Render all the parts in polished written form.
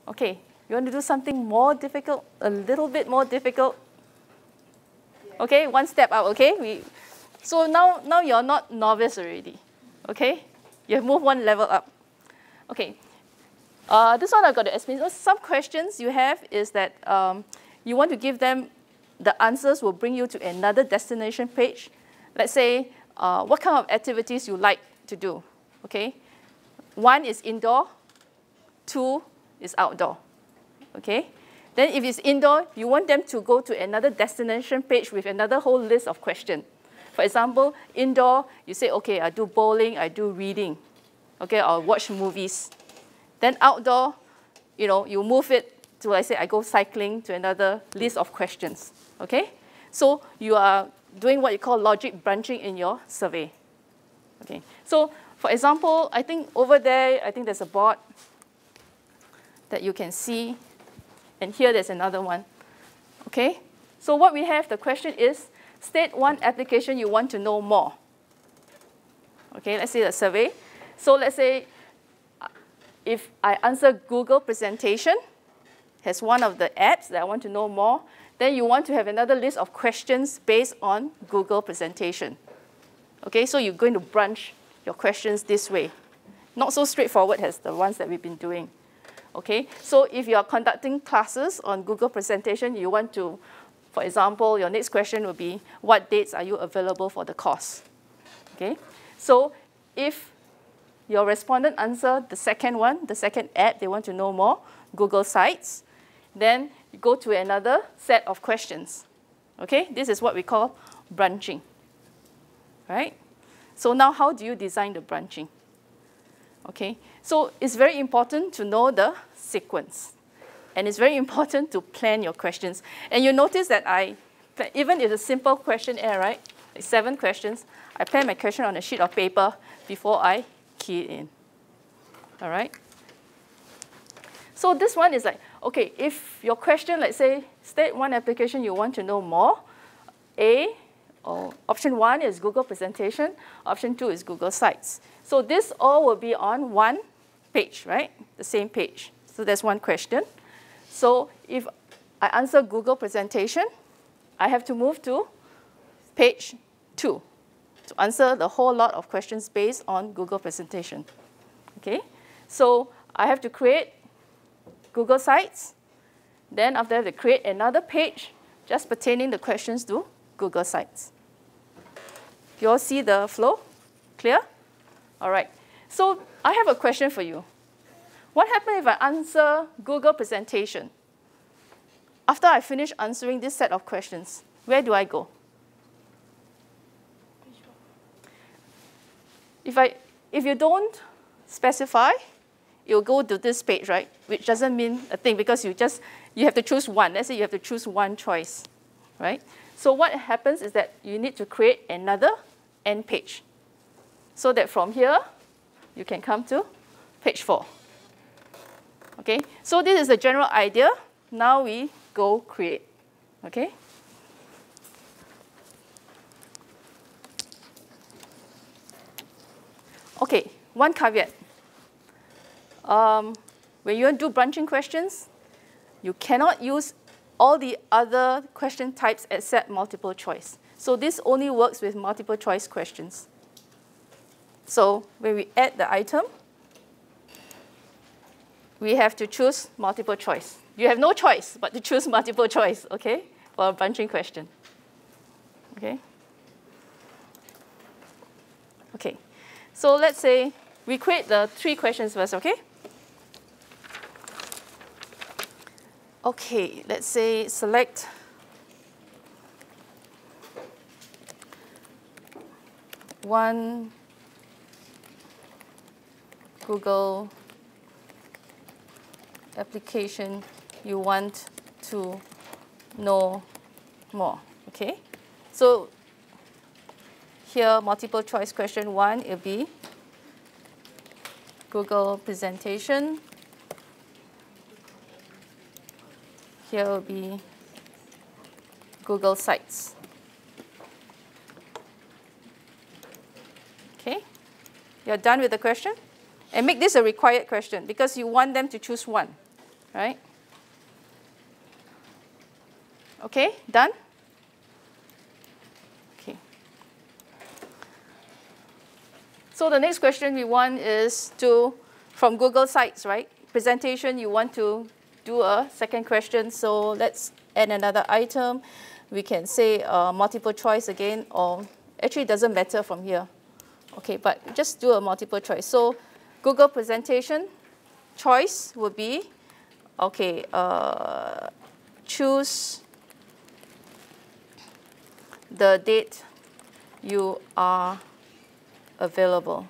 Okay, you want to do something more difficult, a little bit more difficult? Okay, one step up, okay? So now you're not novice already, okay? You have moved one level up. Okay, this one I've got to explain. So some questions you have is that you want to give them, the answers will bring you to another destination page. Let's say, what kind of activities you like to do, okay? 1 is indoor, 2 is outdoor, okay? Then if it's indoor, you want them to go to another destination page with another whole list of questions. For example, indoor, you say, okay, I do bowling, I do reading, okay, or watch movies. Then outdoor, you know, you move it to, let's say, I go cycling to another list of questions, okay? So you are doing what you call logic branching in your survey, okay? So for example, I think over there, I think there's a board that you can see, and here there's another one, okay? So what we have, the question is, state one application you want to know more. Okay, let's say the survey. So let's say if I answer Google presentation as one of the apps that I want to know more, then you want to have another list of questions based on Google presentation. Okay, so you're going to branch your questions this way. Not so straightforward as the ones that we've been doing. Okay, so if you are conducting classes on Google presentation, you want to, for example, your next question will be, what dates are you available for the course? Okay, so if your respondent answer the second one, the second app, they want to know more, Google Sites, then you go to another set of questions. Okay, this is what we call branching, right? So now how do you design the branching? Okay, so it's very important to know the sequence. And it's very important to plan your questions. And you notice that even if it's a simple questionnaire, right, like 7 questions, I plan my question on a sheet of paper before I key it in. All right? So this one is like, okay, if your question, let's say, state one application you want to know more, option 1 is Google presentation, option 2 is Google Sites. So this all will be on one page, right? The same page. So there's one question. So if I answer Google presentation, I have to move to page 2 to answer the whole lot of questions based on Google presentation. Okay? So I have to create Google Sites. Then after I have to create another page just pertaining the questions to Google Sites. You all see the flow? Clear? All right. So I have a question for you. What happens if I answer Google presentation? After I finish answering this set of questions, where do I go? If you don't specify, you'll go to this page, right? Which doesn't mean a thing because you have to choose one. Let's say you have to choose one choice, right? So what happens is that you need to create another end page so that from here, you can come to page 4. Okay, so this is the general idea. Now we go create. Okay. Okay, one caveat. When you do branching questions, you cannot use all the other question types except multiple choice. So this only works with multiple choice questions. So when we add the item, we have to choose multiple choice. You have no choice but to choose multiple choice, okay, for a branching question. Okay? Okay. So let's say we create the 3 questions first, okay? Okay, let's say select one Google application you want to know more, okay? So here, multiple choice question 1, it'll be Google presentation. Here will be Google Sites. Okay, you're done with the question? And make this a required question because you want them to choose one. right? Okay, done? Okay. So the next question we want is from Google Sites, right? Presentation, you want to do a second question. So let's add another item. We can say multiple choice again, or actually it doesn't matter from here. Okay, but just do a multiple choice. So Google presentation choice would be, okay, choose the date you are available.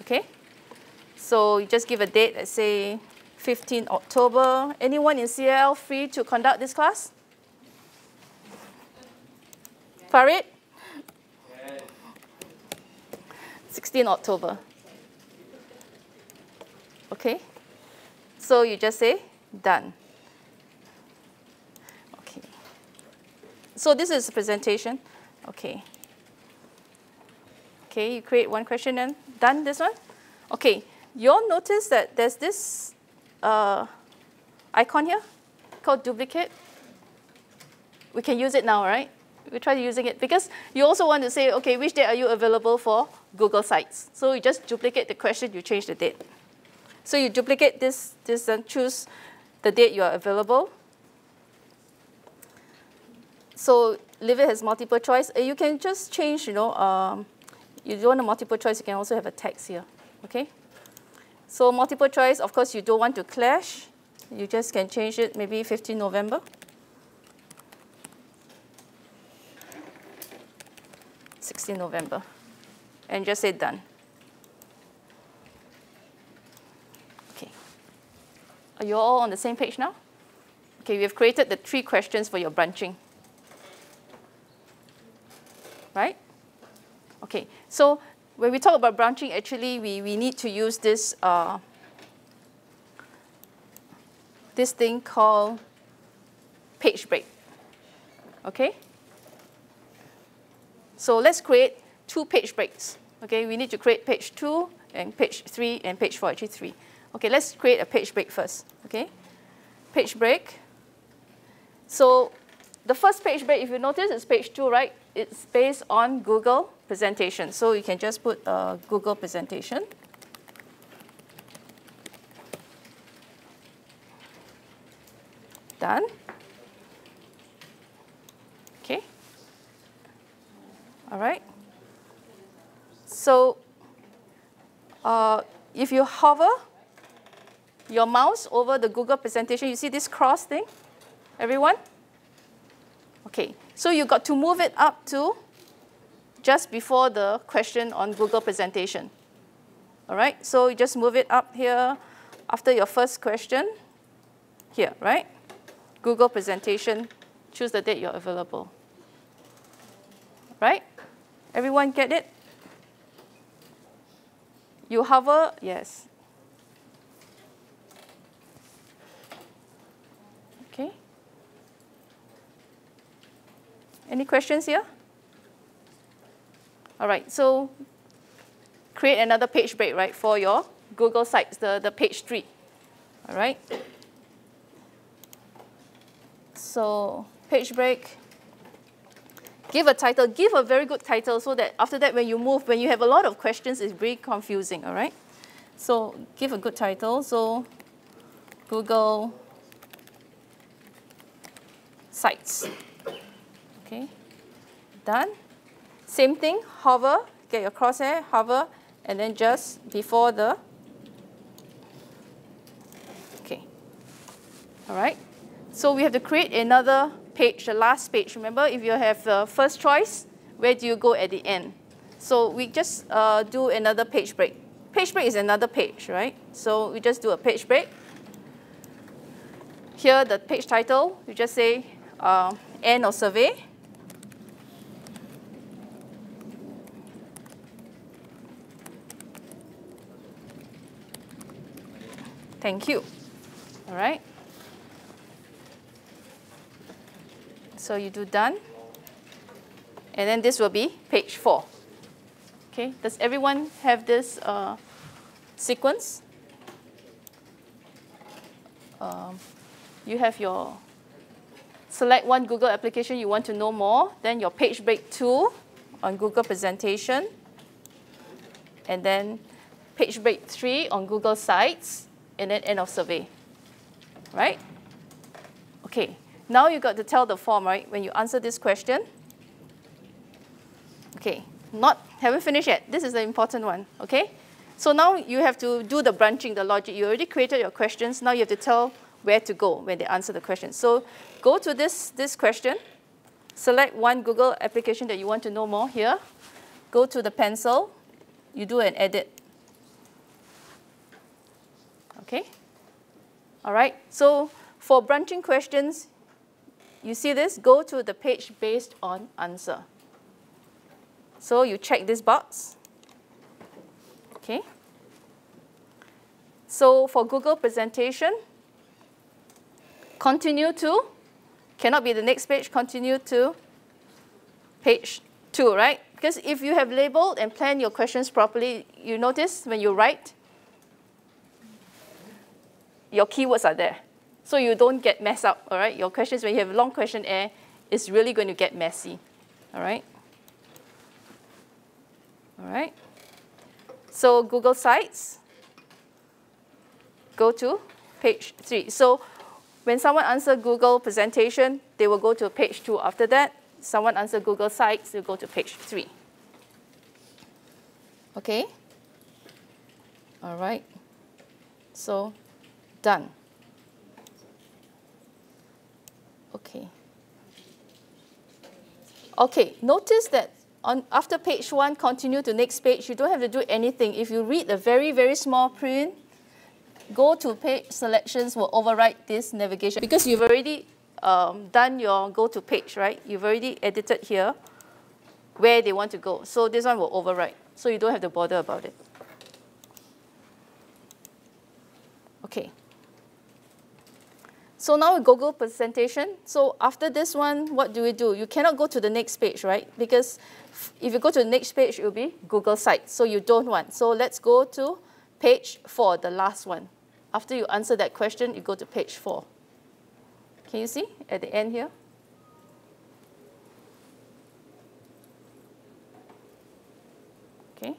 Okay? So you just give a date, let's say 15 October. Anyone in CL free to conduct this class? Farid? 16 October. Okay? So you just say done. Okay. So this is a presentation. Okay. Okay, you create one question and done this one. Okay, you'll notice that there's this icon here called duplicate. We can use it now, right? We try using it because you also want to say, okay, which date are you available for Google Sites? So you just duplicate the question, you change the date. So you duplicate this and choose the date you are available. So leave it as multiple choice. You can just change, you don't want a multiple choice, you can also have a text here, okay? So multiple choice, of course, you don't want to clash. You just can change it, maybe 15 November. 16 November. And just say done. Okay. Are you all on the same page now? Okay, we have created the 3 questions for your branching. Right? Okay, so when we talk about branching, actually, we need to use this, this thing called page break. Okay? So let's create 2 page breaks. Okay, we need to create page 2 and page 3 and page 4, actually 3. Okay, let's create a page break first. Okay, page break. So the first page break, if you notice, is page 2, right? It's based on Google presentation. So you can just put Google presentation. Done. Okay. All right. So if you hover your mouse over the Google presentation, you see this cross thing, everyone? Okay, so you got to move it up to just before the question on Google presentation. All right, so you just move it up here after your first question, here, right? Google presentation, choose the date you're available. Right? Everyone get it? You hover, yes. Okay. Any questions here? All right, so create another page break, right, for your Google Sites, the page 3. All right. So page break. Give a title. Give a very good title so that after that, when you move, when you have a lot of questions, it's very confusing, all right? So give a good title. So Google Sites. Okay, done. Same thing, hover, get your crosshair, hover, and then just before the, okay. All right, so we have to create another page, the last page. Remember, if you have the first choice, where do you go at the end? So we just do another page break. Page break is another page, right? So we just do a page break. Here, the page title, you just say end of survey. Thank you. All right. So you do done. And then this will be page 4. Okay. Does everyone have this sequence? you have your select one Google application you want to know more, then your page break 2 on Google presentation, and then page break 3 on Google Sites, and then end of survey, right? Okay, now you got to tell the form, right, when you answer this question. Okay, haven't finished yet. This is the important one, okay? So now you have to do the branching, the logic. You already created your questions. Now you have to tell where to go when they answer the question. So go to this question. Select one Google application that you want to know more here. Go to the pencil. You do an edit. Okay? All right. So for branching questions, you see this? Go to the page based on answer. So you check this box. Okay. So for Google presentation, continue to, cannot be the next page, continue to page 2, right? Because if you have labeled and planned your questions properly, you notice when you write, your keywords are there. So you don't get messed up, all right? Your questions, when you have a long questionnaire, is really going to get messy, all right? All right. So Google Sites, go to page 3. So when someone answers Google presentation, they will go to page 2 after that. Someone answers Google Sites, they'll go to page 3. Okay? All right. So done. Okay. Okay, notice that after page 1, continue to next page. You don't have to do anything. If you read a very, very small print, go to page selections will override this navigation because you've already done your go to page, right? You've already edited here where they want to go. So this one will override. So you don't have to bother about it. Okay. So now we Google presentation. So after this one, what do we do? You cannot go to the next page, right? Because if you go to the next page, it will be Google Sites. So you don't want. So let's go to page 4, the last one. After you answer that question, you go to page 4. Can you see at the end here? Okay.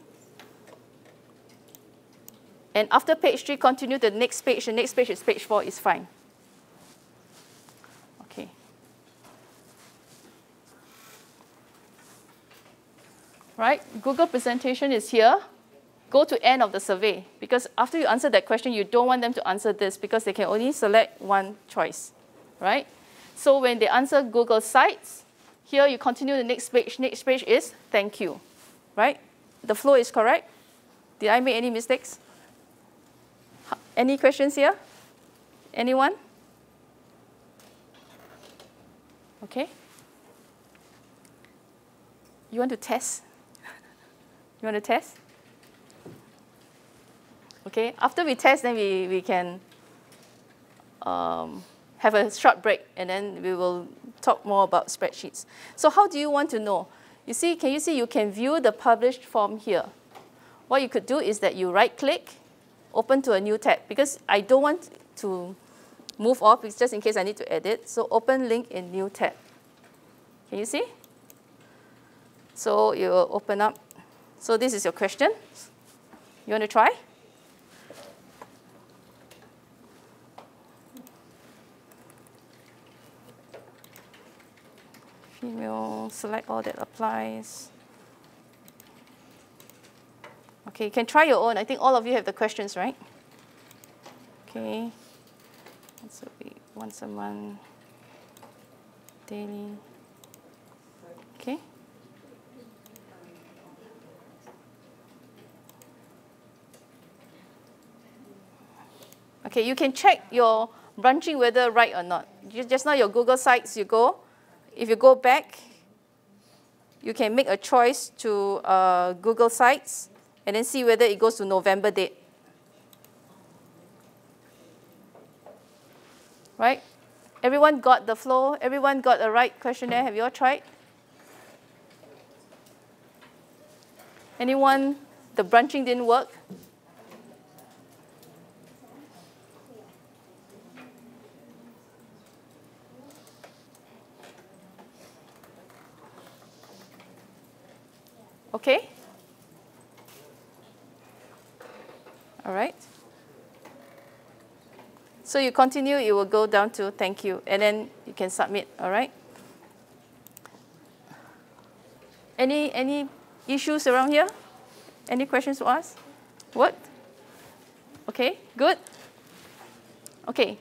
And after page 3, continue to the next page. The next page is page 4 is fine. Okay. Right, Google presentation is here. Go to end of the survey because after you answer that question, you don't want them to answer this because they can only select one choice, right? So when they answer Google Sites, here you continue the next page. Next page is thank you, right? The flow is correct. Did I make any mistakes? Any questions here? Anyone? Okay. You want to test? You want to test? Okay, after we test, then we can have a short break, and then we will talk more about spreadsheets. So how do you want to know? You see, can you see you can view the published form here? What you could do is that you right-click, open to a new tab, because I don't want to move off, it's just in case I need to edit. So open link in new tab. Can you see? So you will open up. So this is your question. You want to try? Female, select all that applies. Okay, you can try your own. I think all of you have the questions, right? Okay. Once a week, once a month, daily. Okay. Okay, you can check your branching whether right or not. Just now your Google Sites, you go. If you go back, you can make a choice to Google Sites and then see whether it goes to November date. Right? Everyone got the flow? Everyone got the right questionnaire? Have you all tried? Anyone, the branching didn't work? Okay? All right. So you continue, it will go down to thank you, and then you can submit, all right? Any issues around here? Any questions to ask? What? Okay, good. Okay,